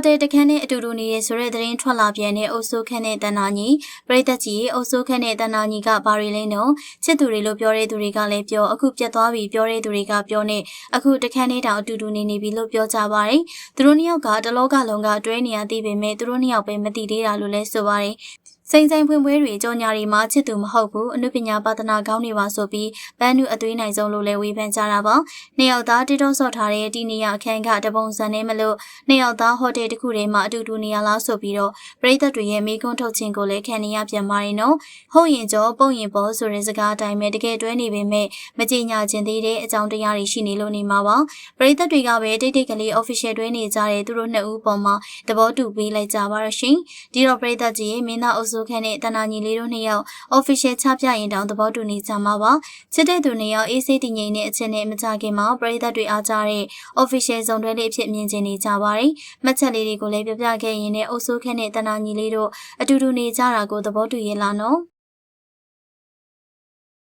တယ်တခန်းနဲ့အတူတူနေရဆိုတဲ့သတင်းထွက်လာပြန်တဲ့အုပ်စိုးခန့်နဲ့တန်နာညီပရိသတ်ကြီးအုပ်စိုးခန့်နဲ့တန်နာညီကဘာတွေလဲနော်ချစ်သူတွေလို့ပြောတဲ့သူတွေကလည်းပြောအခုပြတ်သွားပြီပြောတဲ့သူတွေကပြောနေအခုတခန်းနဲ့တောင်အတူတူနေပြီလို့ပြောကြပါတယ်သူတို့နှစ်ယောက်ကတလောကလုံးကတွဲနေရသေးပေမဲ့သူတို့နှစ်ယောက်ပဲမသိသေးတာလို့လဲဆိုပါတယ်စိန်ဖွင့်ပွဲတွေကြော်ညာတွေမှာချစ်သူမဟုတ်ဘူးအနုပညာပါဒနာကောင်းနေပါဆိုပြီးပန်းနုအသွေးနိုင်ဆုံးလို့လဲဝေဖန်ကြတာပါနှစ်ယောက်သားတိတော့ဆော့ထားတဲ့တီနီယာအခန်းကတပုံစံနဲ့မလို့နှစ်ယောက်သားဟိုတယ်တစ်ခုထဲမှာအတူတူနေရလားဆိုပြီးတော့ပရိသတ်တွေရဲ့မိကွန်းထုတ်ခြင်းကိုလည်းခံနေရပြန်ပါတယ်နော်ဟုတ်ရင်ကြောပုံရင်ပေါ်ဆိုတဲ့စကားအတိုင်းပဲတကယ်တွဲနေပေမဲ့မကြေညာခြင်းသေးတဲ့အကြောင်းတရားတွေရှိနေလို့နေမှာပါပရိသတ်တွေကပဲတိတ်ကလေး official တွဲနေကြတဲ့သူတို့နှစ်ဦးပေါ်မှာသဘောတူပေးလိုက်ကြပါရရှင်ဒီတော့ပရိသတ်ကြီးမင်းသားအုပ်စိုးခန့်နဲ့တနာညီလေးတို့နှစ်ယောက် official ချပြရင်တောင်သဘောတူနေကြမှာပါချစ်တဲ့သူနှစ်ယောက်အေးစိတ်တည်ငြိမ်တဲ့အချက်နဲ့မကြခင်မှာပရိသတ်တွေအားကြတဲ့ official ဇုံတွဲလေးအဖြစ်မြင်ကျင်နေကြပါတယ်မှတ်ချက်လေးတွေကိုလည်းပြပြခဲ့ရင်းနဲ့အုပ်စိုးခန့်နဲ့တနာညီလေးတို့အတူတူနေကြတာကိုသဘောတူရဲ့လားနော်